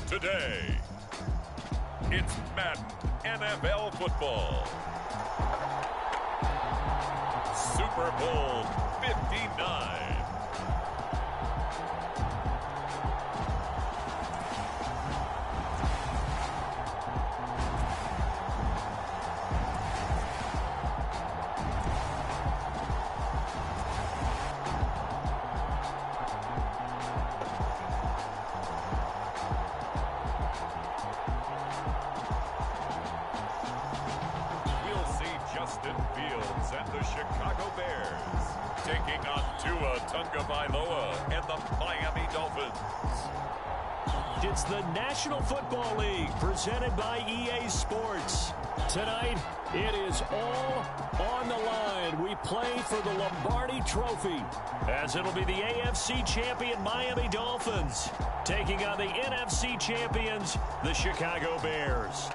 today. It's Madden NFL football. Super Bowl 59. And the Chicago Bears taking on Tua Tagovailoa and the Miami Dolphins. It's the National Football League presented by EA Sports. Tonight, it is all on the line. We play for the Lombardi Trophy, as it'll be the AFC champion Miami Dolphins taking on the NFC champions, the Chicago Bears.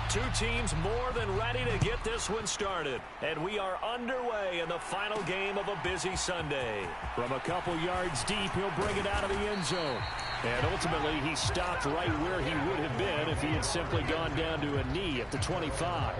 Two teams more than ready to get this one started. And we are underway in the final game of a busy Sunday. From a couple yards deep, he'll bring it out of the end zone. And ultimately, he stopped right where he would have been if he had simply gone down to a knee at the 25.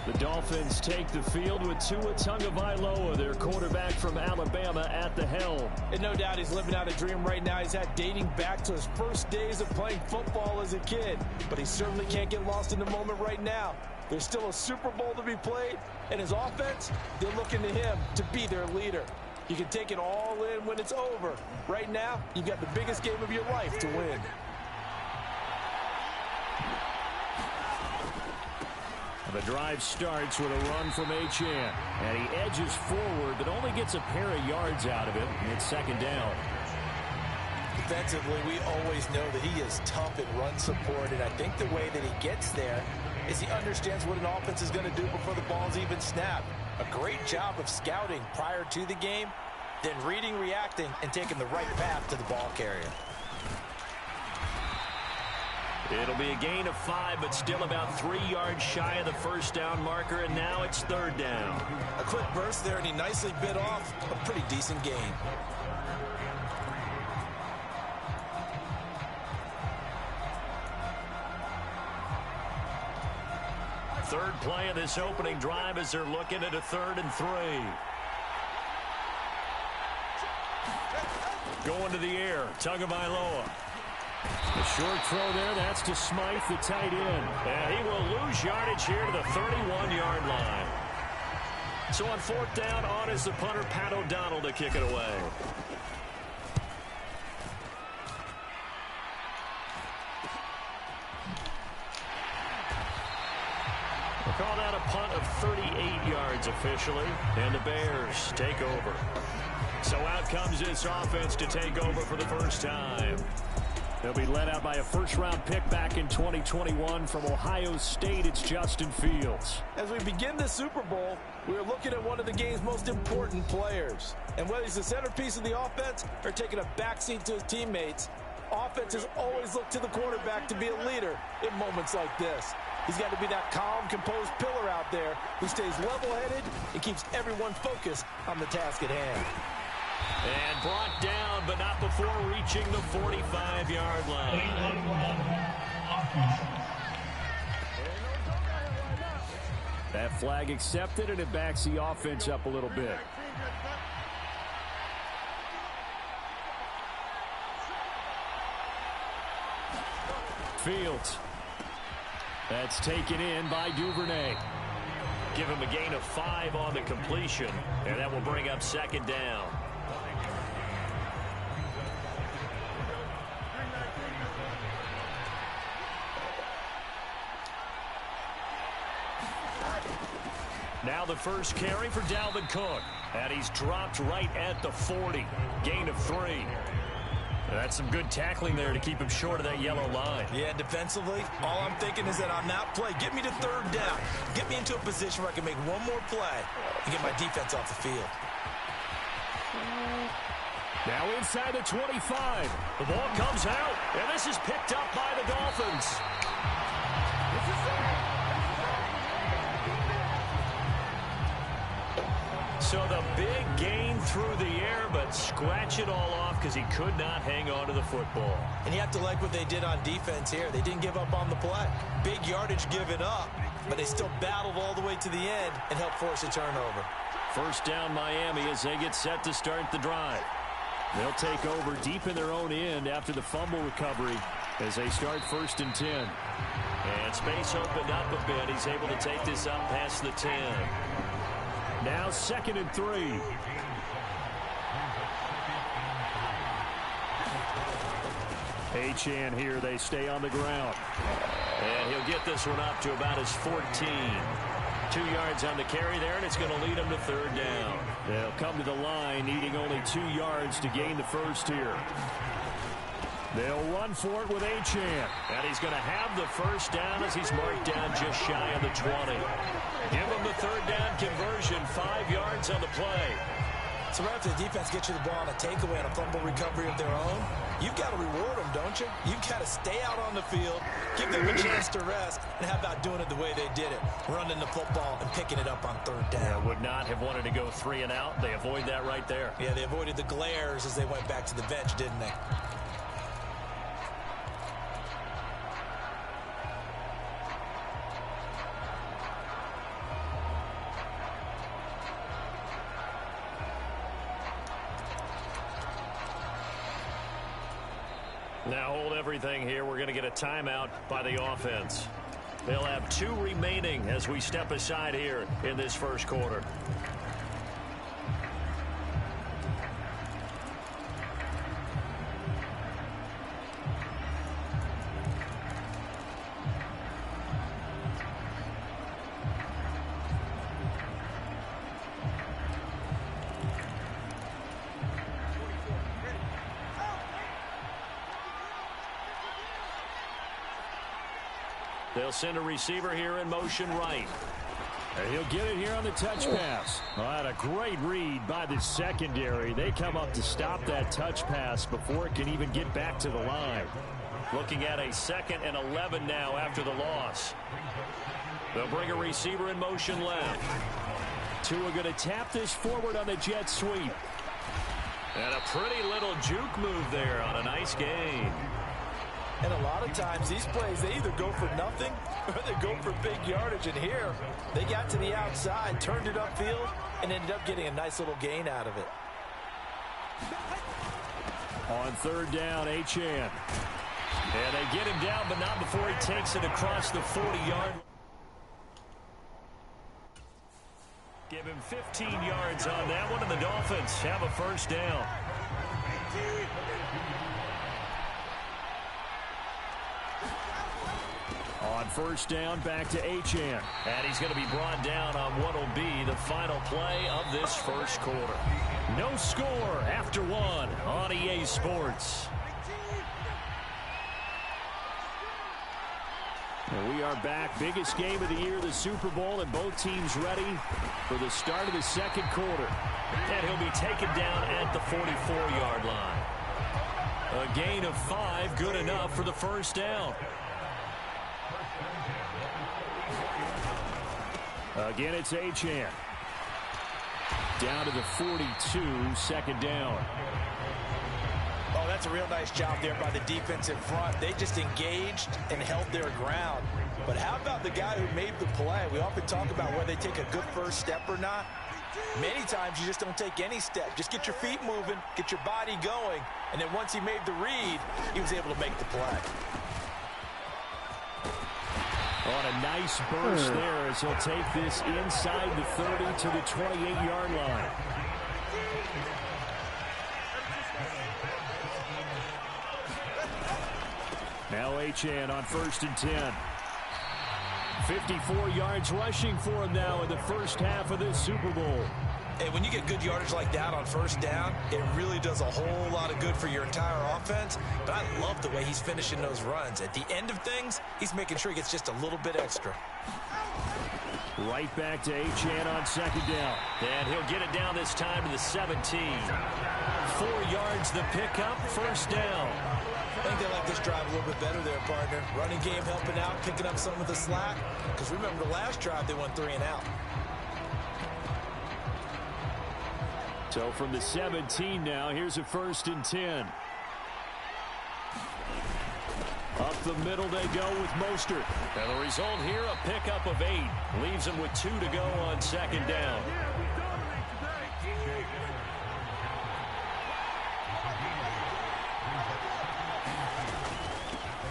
The Dolphins take the field with Tua Tagovailoa, their quarterback from Alabama, at the helm. And no doubt he's living out a dream right now. He's had dating back to his first days of playing football as a kid. But he certainly can't get lost in the moment right now. There's still a Super Bowl to be played, and his offense, they're looking to him to be their leader. You can take it all in when it's over. Right now, you've got the biggest game of your life to win. The drive starts with a run from Achane. And he edges forward, but only gets a pair of yards out of it. And it's second down. Defensively, we always know that he is tough in run support. And I think the way that he gets there is he understands what an offense is going to do before the ball's even snapped. A great job of scouting prior to the game, then reading, reacting, and taking the right path to the ball carrier. It'll be a gain of 5, but still about 3 yards shy of the first down marker, and now it's third down. A quick burst there, and he nicely bit off a pretty decent gain. Third play of this opening drive as they're looking at a 3rd and 3. Going to the air, Tagovailoa. The short throw there, that's to Smythe, the tight end. And he will lose yardage here to the 31-yard line. So on 4th down, on is the punter, Pat O'Donnell, to kick it away. We'll call that a punt of 38 yards officially, and the Bears take over. So out comes this offense to take over for the first time. They'll be led out by a first-round pick back in 2021 from Ohio State. It's Justin Fields. As we begin the Super Bowl, we're looking at one of the game's most important players. And whether he's the centerpiece of the offense or taking a backseat to his teammates, offenses always look to the quarterback to be a leader in moments like this. He's got to be that calm, composed pillar out there who stays level-headed and keeps everyone focused on the task at hand. And brought down, but not before reaching the 45-yard line. That flag accepted, and it backs the offense up a little bit. Fields. That's taken in by Duvernay. Give him a gain of 5 on the completion, and that will bring up second down. Now the first carry for Dalvin Cook. And he's dropped right at the 40. Gain of 3. That's some good tackling there to keep him short of that yellow line. Yeah, defensively, all I'm thinking is that on that play, get me to third down. Get me into a position where I can make one more play and get my defense off the field. Now inside the 25. The ball comes out, and this is picked up by the Dolphins. So the big gain through the air, but scratch it all off because he could not hang on to the football. And you have to like what they did on defense here. They didn't give up on the play. Big yardage given up, but they still battled all the way to the end and helped force a turnover. First down Miami as they get set to start the drive. They'll take over deep in their own end after the fumble recovery as they start 1st and 10. And space opened up a bit. He's able to take this up past the 10. Now 2nd and 3. Achane here. They stay on the ground. And he'll get this one up to about his 14. 2 yards on the carry there, and it's going to lead him to third down. They'll come to the line needing only 2 yards to gain the first here. They'll run for it with Achane. And he's going to have the first down as he's marked down just shy of the 20. Give him the third down conversion, 5 yards on the play. So right after the defense gets you the ball on a takeaway and a fumble recovery of their own, you've got to reward them, don't you? You've got to stay out on the field, give them a chance to rest, and how about doing it the way they did it, running the football and picking it up on third down. Yeah, would not have wanted to go 3 and out. They avoid that right there. Yeah, they avoided the glares as they went back to the bench, didn't they? Now hold everything here. We're going to get a timeout by the offense. They'll have 2 remaining as we step aside here in this first quarter. They'll send a receiver here in motion right. And he'll get it here on the touch pass. Well, a great read by the secondary. They come up to stop that touch pass before it can even get back to the line. Looking at a 2nd and 11 now after the loss. They'll bring a receiver in motion left. Tua going to tap this forward on the jet sweep. And a pretty little juke move there on a nice gain. And a lot of times these plays, they either go for nothing or they go for big yardage. And here, they got to the outside, turned it upfield, and ended up getting a nice little gain out of it. On third down, Achane. And they get him down, but not before he takes it across the 40-yard. Give him 15 yards on that one, and the Dolphins have a first down. On first down, back to Achane. And he's going to be brought down on what will be the final play of this first quarter. No score after 1 on EA Sports. And we are back. Biggest game of the year, the Super Bowl, and both teams ready for the start of the second quarter. And he'll be taken down at the 44-yard line. A gain of 5, good enough for the first down. Again, it's Achane. Down to the 42, second down. Oh, That's a real nice job there by the defensive front. They just engaged and held their ground. But how about the guy who made the play? We often talk about whether they take a good first step or not. Many times you just don't take any step. Just get your feet moving, get your body going, and then once he made the read, he was able to make the play. On a nice burst there as he'll take this inside the 30 to the 28-yard line. Now Achane on 1st and 10. 54 yards rushing for him now in the first half of this Super Bowl. Hey, when you get good yardage like that on first down, it really does a whole lot of good for your entire offense. But I love the way he's finishing those runs. At the end of things, he's making sure he gets just a little bit extra. Right back to Achane on 2nd down. And he'll get it down this time to the 17. 4 yards the pickup, first down. I think they like this drive a little bit better there, partner. Running game helping out, picking up some of the slack. Because remember the last drive, they went 3 and out. So from the 17 now, here's a 1st and 10. Up the middle they go with Mostert. And the result here, a pickup of 8. Leaves him with 2 to go on 2nd down.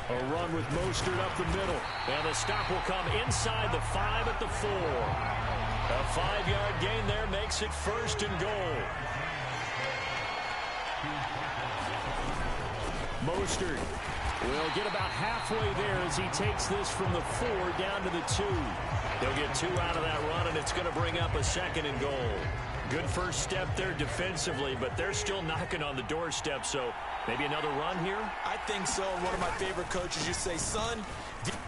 A run with Mostert up the middle. And the stop will come inside the 5 at the 4. A 5-yard gain there makes it 1st and goal. Mostert will get about halfway there as he takes this from the 4 down to the 2. He'll get 2 out of that run, and it's going to bring up a 2nd and goal. Good first step there defensively, but they're still knocking on the doorstep, so maybe another run here? I think so. One of my favorite coaches used to say, son.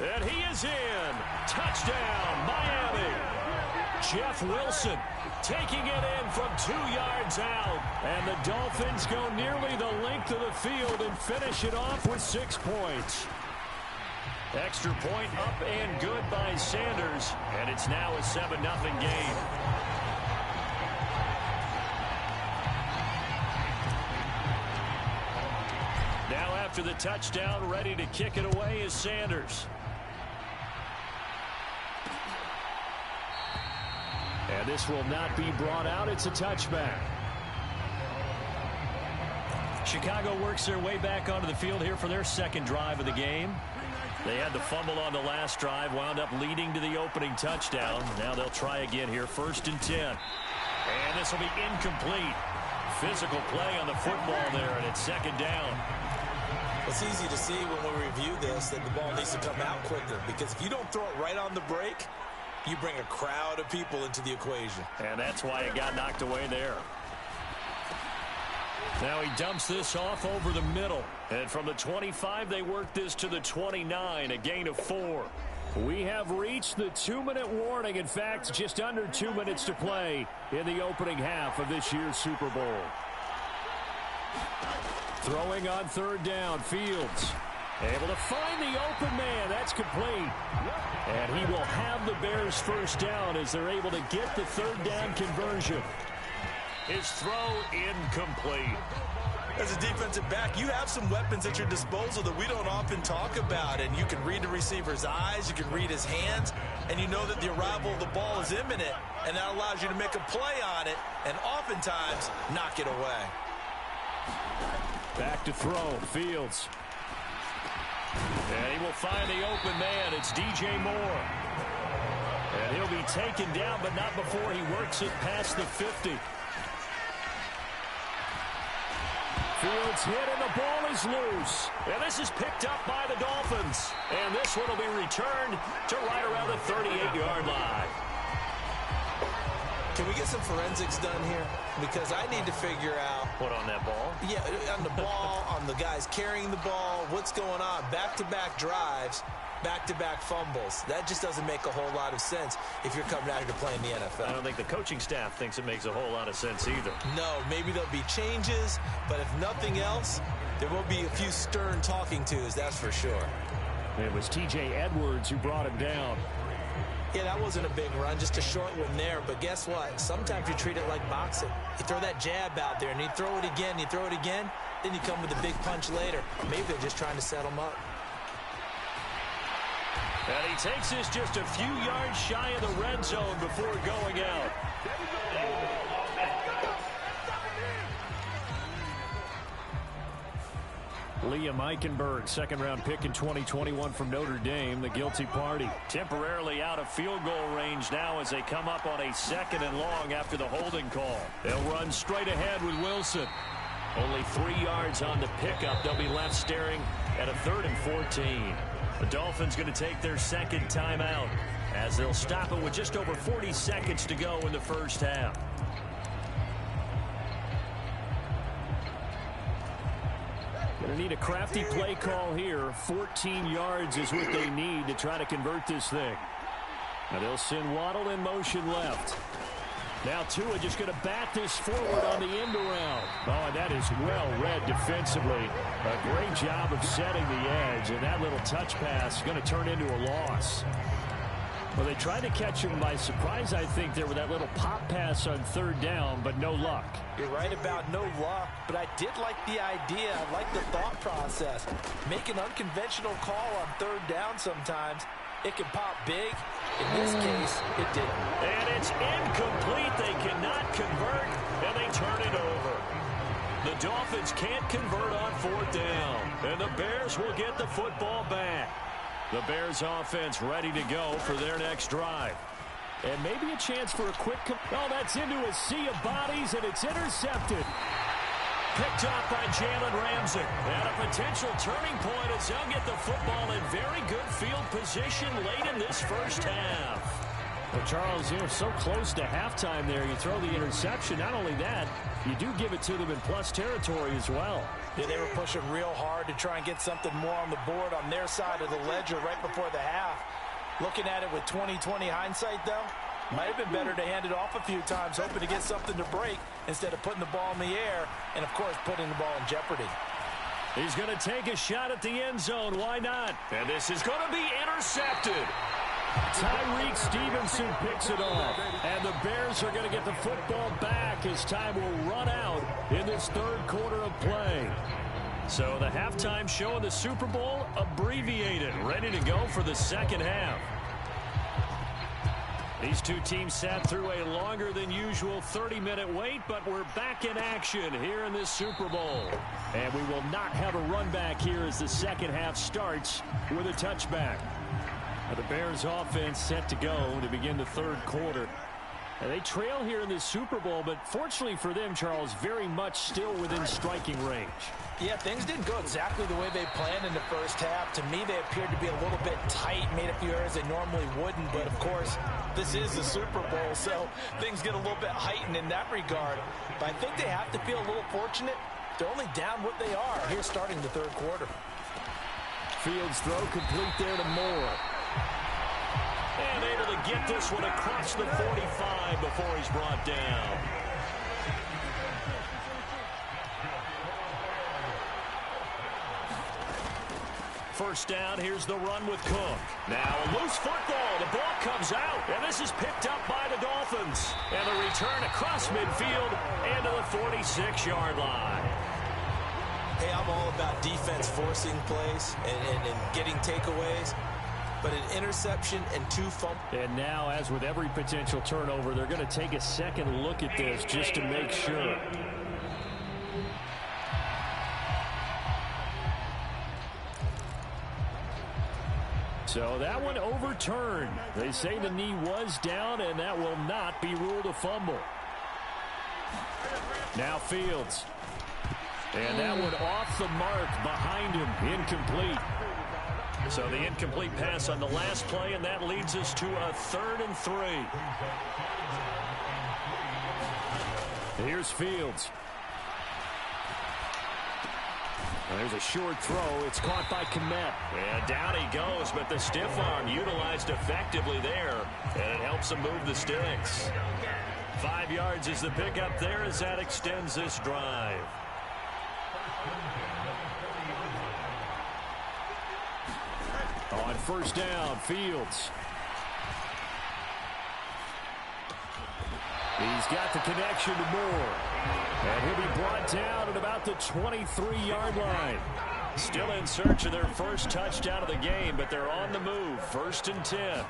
And he is in. Touchdown, Miami. Jeff Wilson taking it in from 2 yards out. And the Dolphins go nearly the length of the field and finish it off with 6 points. Extra point up and good by Sanders. And it's now a 7-0 game. Now after the touchdown, ready to kick it away is Sanders. And this will not be brought out. It's a touchback. Chicago works their way back onto the field here for their 2nd drive of the game. They had the fumble on the last drive, wound up leading to the opening touchdown. Now they'll try again here, 1st and 10. And this will be incomplete. Physical play on the football there, and it's 2nd down. It's easy to see when we review this that the ball needs to come out quicker, because if you don't throw it right on the break, you bring a crowd of people into the equation. And that's why it got knocked away there. Now he dumps this off over the middle. And from the 25, they work this to the 29, a gain of 4. We have reached the 2-minute warning. In fact, just under 2 minutes to play in the opening half of this year's Super Bowl. Throwing on 3rd down, Fields. Able to find the open man. That's complete. And he will have the Bears 1st down as they're able to get the 3rd down conversion. His throw incomplete. As a defensive back, you have some weapons at your disposal that we don't often talk about. And you can read the receiver's eyes, you can read his hands, and you know that the arrival of the ball is imminent. And that allows you to make a play on it and oftentimes knock it away. Back to throw, Fields. And he will find the open man. It's DJ Moore. And he'll be taken down, but not before he works it past the 50. Fields hit, and the ball is loose. And this is picked up by the Dolphins. And this one will be returned to right around the 38-yard line. Can we get some forensics done here? Because I need to figure out... What, on that ball? Yeah, on the ball, on the guys carrying the ball, what's going on? Back-to-back drives, back-to-back fumbles. That just doesn't make a whole lot of sense if you're coming out here to play in the NFL. I don't think the coaching staff thinks it makes a whole lot of sense either. No, maybe there'll be changes, but if nothing else, there will be a few stern talking tos, that's for sure. It was T.J. Edwards who brought him down. Yeah, that wasn't a big run, just a short one there. But guess what? Sometimes you treat it like boxing. You throw that jab out there, and you throw it again, then you come with a big punch later. Maybe they're just trying to set him up. And he takes this just a few yards shy of the red zone before going out. Liam Eichenberg, second-round pick in 2021 from Notre Dame, the guilty party. Temporarily out of field goal range now as they come up on a 2nd and long after the holding call. They'll run straight ahead with Wilson. Only 3 yards on the pickup. They'll be left staring at a 3rd and 14. The Dolphins going to take their second timeout as they'll stop it with just over 40 seconds to go in the first half. Going to need a crafty play call here. 14 yards is what they need to try to convert this thing. Now they'll send Waddle in motion left. Now Tua just going to bat this forward on the end around. Oh, and that is well read defensively. A great job of setting the edge, and that little touch pass is going to turn into a loss. Well, they tried to catch him by surprise, I think, there with that little pop pass on 3rd down, but no luck. You're right about no luck, but I did like the idea. I like the thought process. Make an unconventional call on 3rd down sometimes. It can pop big. In this case, it didn't. And it's incomplete. They cannot convert, and they turn it over. The Dolphins can't convert on 4th down, and the Bears will get the football back. The Bears offense ready to go for their next drive. And maybe a chance for a quick... Oh, that's into a sea of bodies, and it's intercepted. Picked up by Jalen Ramsey. And a potential turning point as they'll get the football in very good field position late in this first half. Well, Charles, you're so close to halftime there. You throw the interception. Not only that, you do give it to them in plus territory as well. Yeah, they were pushing real hard to try and get something more on the board on their side of the ledger right before the half. Looking at it with 20/20 hindsight, though, might have been better to hand it off a few times, hoping to get something to break instead of putting the ball in the air and, of course, putting the ball in jeopardy. He's going to take a shot at the end zone. Why not? And this is going to be intercepted. Tyreek Stevenson picks it off. And the Bears are going to get the football back as time will run out in this 3rd quarter of play. So the halftime show in the Super Bowl abbreviated, ready to go for the second half. These two teams sat through a longer than usual 30-minute wait, but we're back in action here in this Super Bowl. And we will not have a run back here as the second half starts with a touchback. Now the Bears offense set to go to begin the 3rd quarter. And they trail here in this Super Bowl, but fortunately for them, Charles, very much still within striking range. Yeah, things didn't go exactly the way they planned in the first half. To me, they appeared to be a little bit tight, made a few errors they normally wouldn't. But, of course, this is the Super Bowl, so things get a little bit heightened in that regard. But I think they have to feel a little fortunate. They're only down what they are here starting the 3rd quarter. Fields throw complete there to Moore. And able to get this one across the 45 before he's brought down. First down, here's the run with Cook. Now a loose football, the ball comes out, and this is picked up by the Dolphins. And the return across midfield into the 46-yard line. Hey, I'm all about defense forcing plays and getting takeaways. But an interception and 2 fumbles. And now, as with every potential turnover, they're going to take a second look at this just to make sure. So that one overturned. They say the knee was down, and that will not be ruled a fumble. Now Fields. And that one off the mark behind him, incomplete. So the incomplete pass on the last play, and that leads us to a 3rd and 3. Here's Fields. There's a short throw. It's caught by Kmet. And down he goes, but the stiff arm utilized effectively there, and it helps him move the sticks. 5 yards is the pickup there as that extends this drive. On first down, Fields. He's got the connection to Moore. And he'll be brought down at about the 23-yard line. Still in search of their first touchdown of the game, but they're on the move. 1st and 10.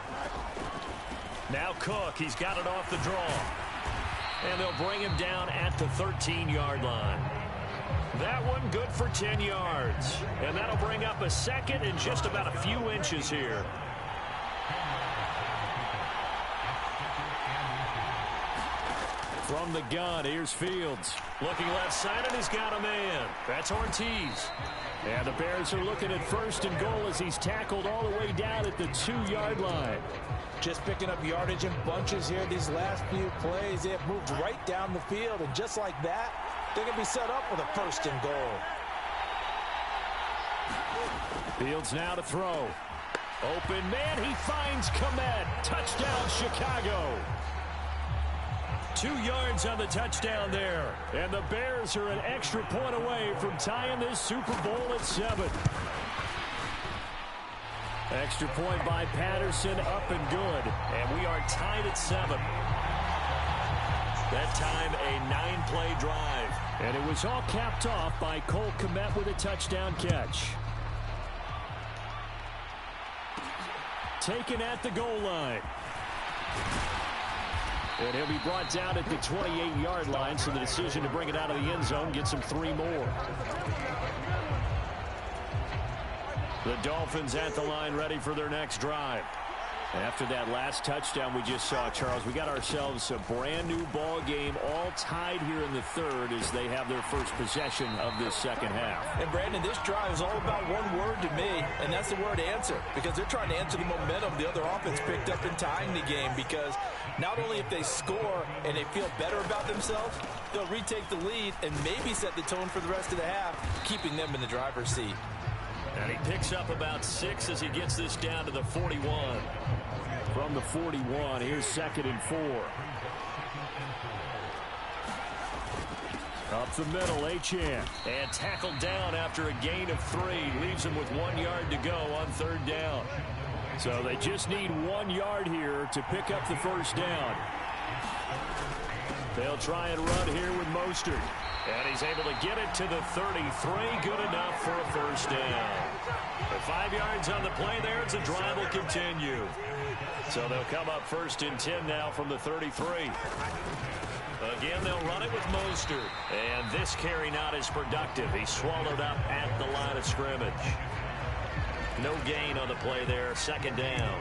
Now Cook, he's got it off the draw. And they'll bring him down at the 13-yard line. That one good for 10 yards. And that'll bring up a 2nd and just about a few inches here. From the gun, here's Fields. Looking left side, and he's got a man. That's Ortiz. And the Bears are looking at 1st and goal as he's tackled all the way down at the 2-yard line. Just picking up yardage in bunches here these last few plays. They have moved right down the field, and just like that, they're going to be set up with a 1st and goal. Fields now to throw. Open man, he finds Komet. Touchdown, Chicago. 2 yards on the touchdown there. And the Bears are an extra point away from tying this Super Bowl at 7. Extra point by Patterson, up and good. And we are tied at 7. That time, a 9-play drive. And it was all capped off by Cole Kmet with a touchdown catch. Taken at the goal line. And he'll be brought down at the 28-yard line, so the decision to bring it out of the end zone gets him 3 more. The Dolphins at the line, ready for their next drive. After that last touchdown we just saw, Charles, we got ourselves a brand-new ball game, all tied here in the 3rd as they have their first possession of this 2nd half. And, Brandon, this drive is all about one word to me, and that's the word answer, because they're trying to answer the momentum the other offense picked up in tying the game, because not only if they score and they feel better about themselves, they'll retake the lead and maybe set the tone for the rest of the half, keeping them in the driver's seat. And he picks up about 6 as he gets this down to the 41. From the 41, here's 2nd and 4. Up the middle, Achane. And tackled down after a gain of 3. Leaves him with 1 yard to go on 3rd down. So they just need 1 yard here to pick up the first down. They'll try and run here with Mostert. And he's able to get it to the 33. Good enough for a first down. With 5 yards on the play there, the drive will continue. So they'll come up 1st and 10 now from the 33. Again, they'll run it with Mostert. And this carry not as productive. He's swallowed up at the line of scrimmage. No gain on the play there. 2nd down.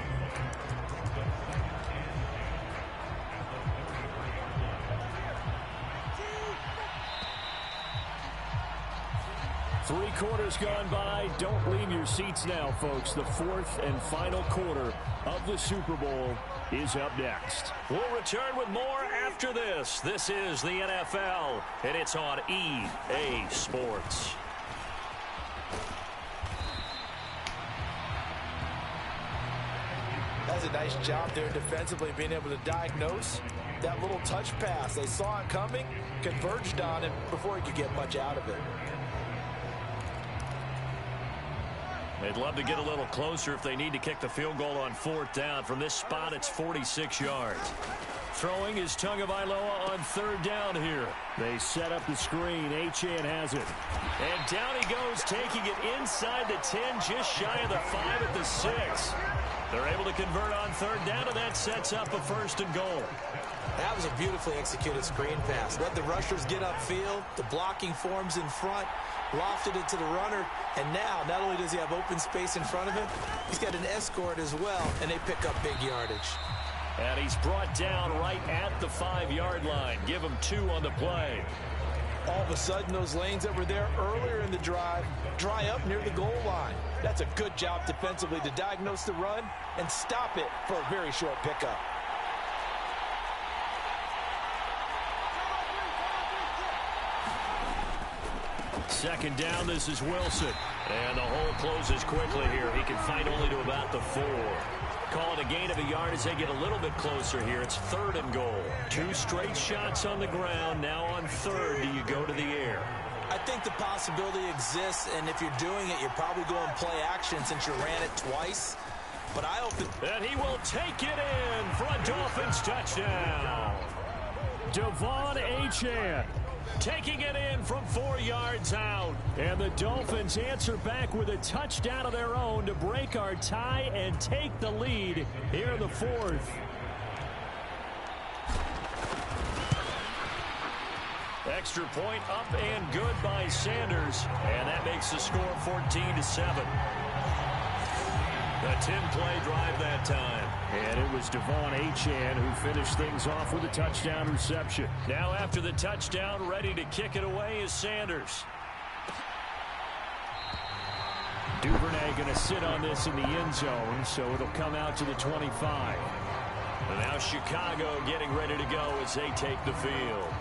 Three quarters gone by. Don't leave your seats now, folks. The 4th and final quarter of the Super Bowl is up next. We'll return with more after this. This is the NFL, and it's on EA Sports. That's a nice job there defensively, being able to diagnose that little touch pass. They saw it coming, converged on it before he could get much out of it. They'd love to get a little closer if they need to kick the field goal on 4th down. From this spot, it's 46 yards. Throwing is Tagovailoa on 3rd down here. They set up the screen. Achane has it. And down he goes, taking it inside the 10, just shy of the 5 at the 6. They're able to convert on 3rd down, and that sets up a 1st and goal. That was a beautifully executed screen pass. Let the rushers get upfield. The blocking forms in front. Lofted it to the runner. And now, not only does he have open space in front of him, he's got an escort as well, and they pick up big yardage. And he's brought down right at the 5-yard line. Give him 2 on the play. All of a sudden, those lanes that were there earlier in the drive dry up near the goal line. That's a good job defensively to diagnose the run and stop it for a very short pickup. Second down, this is Wilson. And the hole closes quickly here. He can fight only to about the 4. Call it a gain of a yard as they get a little bit closer here. It's 3rd and goal. 2 straight shots on the ground. Now on 3rd, do you go to the air? I think the possibility exists, and if you're doing it, you're probably going play action since you ran it twice. But I hope that... And he will take it in for a Dolphins touchdown. Devon Achane taking it in from 4 yards out. And the Dolphins answer back with a touchdown of their own to break our tie and take the lead here in the fourth. Extra point up and good by Sanders. And that makes the score 14-7. A 10-play drive that time. And it was Devon Achane who finished things off with a touchdown reception. Now after the touchdown, ready to kick it away is Sanders. Duvernay going to sit on this in the end zone, so it'll come out to the 25. And now Chicago getting ready to go as they take the field.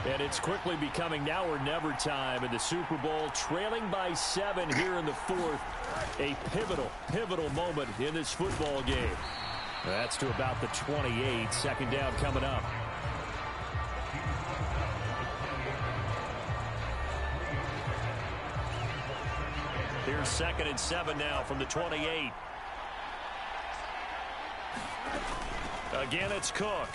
And it's quickly becoming now or never time in the Super Bowl, trailing by 7 here in the fourth. A pivotal moment in this football game. That's to about the 28. Second down coming up. Here's 2nd and 7 now from the 28. Again, it's Cook.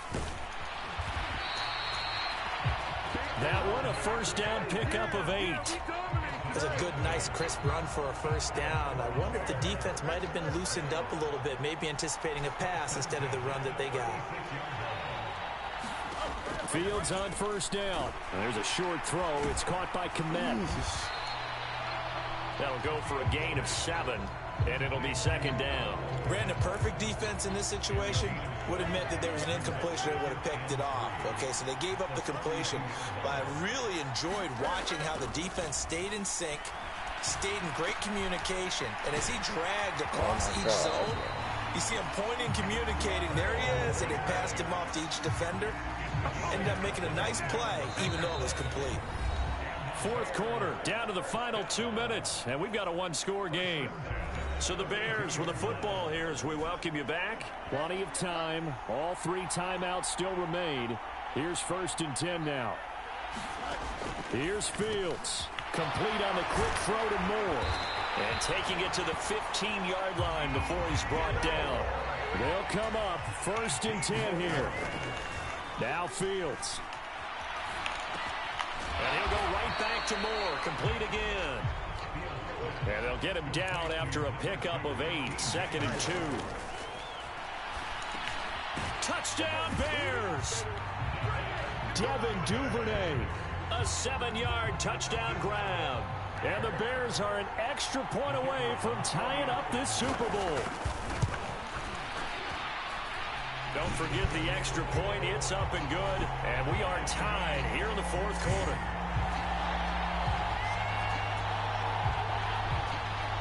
That one, a first down pickup of 8. It was a good, nice, crisp run for a first down. I wonder if the defense might have been loosened up a little bit, maybe anticipating a pass instead of the run that they got. Fields on first down. There's a short throw. It's caught by Kmet. That'll go for a gain of 7, and it'll be 2nd down. Brandon, perfect defense in this situation would have meant that there was an incompletion that would have picked it off. Okay, so they gave up the completion. But I really enjoyed watching how the defense stayed in sync, stayed in great communication. And as he dragged across each zone, you see him pointing, communicating. There he is, and they passed him off to each defender. Ended up making a nice play, even though it was complete. Fourth quarter, down to the final 2 minutes, and we've got a one-score game. So the Bears with the football here as we welcome you back. Plenty of time. All 3 timeouts still remain. Here's 1st and 10 now. Here's Fields. Complete on the quick throw to Moore. And taking it to the 15-yard line before he's brought down. They'll come up 1st and 10 here. Now Fields. And he'll go right back to Moore. Complete again. And they'll get him down after a pickup of 8. 2nd and 2. Touchdown Bears. Devin Duvernay. A 7-yard touchdown grab. And the Bears are an extra point away from tying up this Super Bowl. Don't forget the extra point. It's up and good. And we are tied here in the fourth quarter.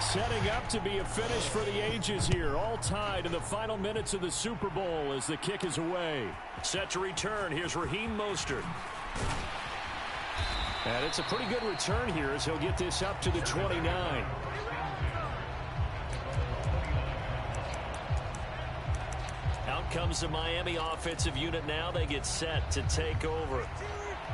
Setting up to be a finish for the ages here. All tied in the final minutes of the Super Bowl as the kick is away. Set to return. Here's Raheem Mostert. And it's a pretty good return here as he'll get this up to the 29. Out comes the Miami offensive unit now. They get set to take over.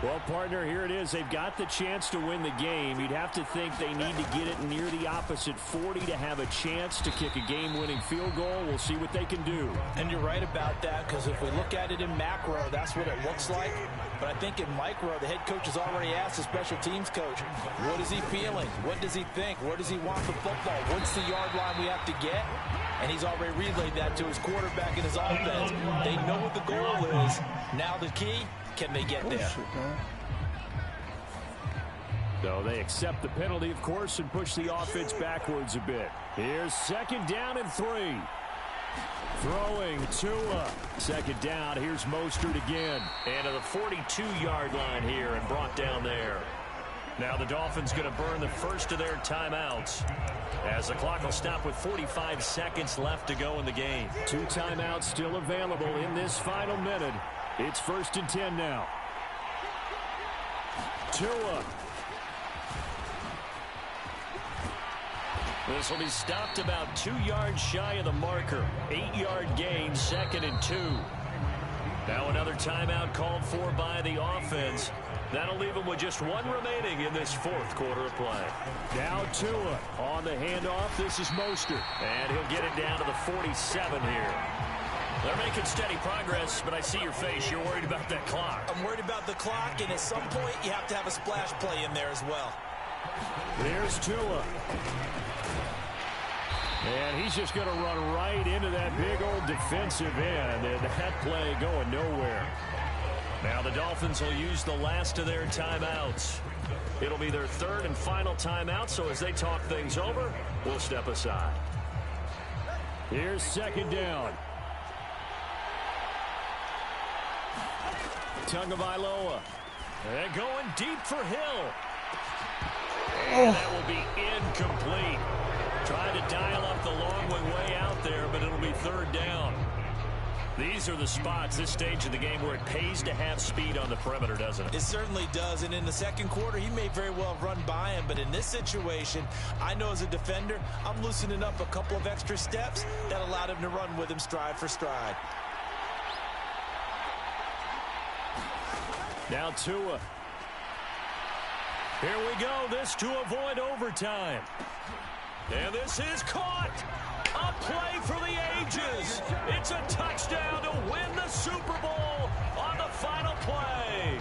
Well, partner, here it is. They've got the chance to win the game. You'd have to think they need to get it near the opposite 40 to have a chance to kick a game-winning field goal. We'll see what they can do. And you're right about that, because if we look at it in macro, that's what it looks like. But I think in micro, the head coach has already asked the special teams coach, what is he feeling? What does he think? Where does he want the football? What's the yard line we have to get? And he's already relayed that to his quarterback and his offense. They know what the goal is. Now the key, can they get there? So they accept the penalty, of course, and push the offense backwards a bit. Here's 2nd down and 3. Throwing Tua. 2nd down. Here's Mostert again. And to the 42-yard line here and brought down there. Now the Dolphins going to burn the first of their timeouts as the clock will stop with 45 seconds left to go in the game. 2 timeouts still available in this final minute. It's 1st and 10 now. Tua. This will be stopped about 2 yards shy of the marker. 8-yard gain, 2nd and 2. Now another timeout called for by the offense. That'll leave them with just 1 remaining in this fourth quarter of play. Now Tua on the handoff. This is Mostert. And he'll get it down to the 47 here. They're making steady progress, but I see your face. You're worried about that clock. I'm worried about the clock, and at some point, you have to have a splash play in there as well. Here's Tua. And he's just going to run right into that big old defensive end, and that play going nowhere. Now the Dolphins will use the last of their timeouts. It'll be their third and final timeout, so as they talk things over, we'll step aside. Here's second down. Tagovailoa. And going deep for Hill. And that will be incomplete. Trying to dial up the long one way out there, but it'll be third down. These are the spots, this stage of the game, where it pays to have speed on the perimeter, doesn't it? It certainly does, and in the second quarter, he may very well run by him, but in this situation, I know as a defender, I'm loosening up a couple of extra steps that allowed him to run with him stride for stride. Now Tua. Here we go, this to avoid overtime. And this is caught. A play for the ages. It's a touchdown to win the Super Bowl on the final play.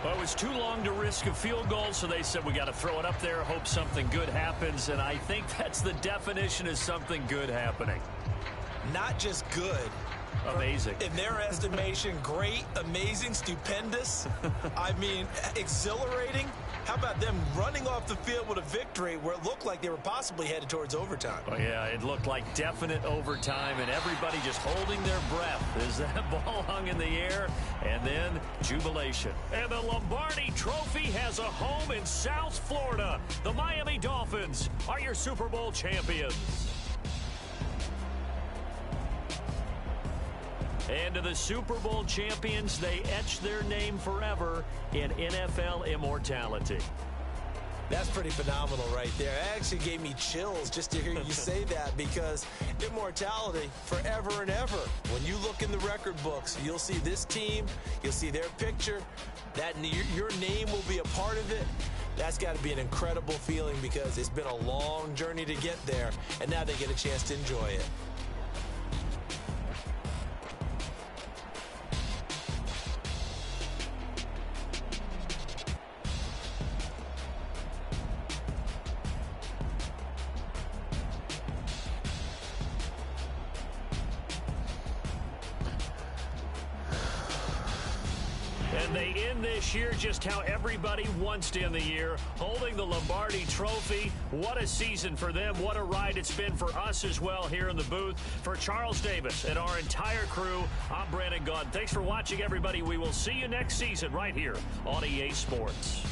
Well, it was too long to risk a field goal, so they said we got to throw it up there, hope something good happens, and I think that's the definition of something good happening. Not just good. Amazing. In their estimation, great, amazing, stupendous. I mean, exhilarating. How about them running off the field with a victory where it looked like they were possibly headed towards overtime? Oh, yeah, it looked like definite overtime, and everybody just holding their breath as that ball hung in the air, and then jubilation. And the Lombardi Trophy has a home in South Florida. The Miami Dolphins are your Super Bowl champions. And to the Super Bowl champions, they etch their name forever in NFL immortality. That's pretty phenomenal right there. It actually gave me chills just to hear you say that, because immortality forever and ever. When you look in the record books, you'll see this team, you'll see their picture, that your name will be a part of it. That's got to be an incredible feeling, because it's been a long journey to get there, and now they get a chance to enjoy it. And they end this year just how everybody wants to end the year, holding the Lombardi Trophy. What a season for them. What a ride it's been for us as well here in the booth. For Charles Davis and our entire crew, I'm Brandon Gaudin. Thanks for watching, everybody. We will see you next season right here on EA Sports.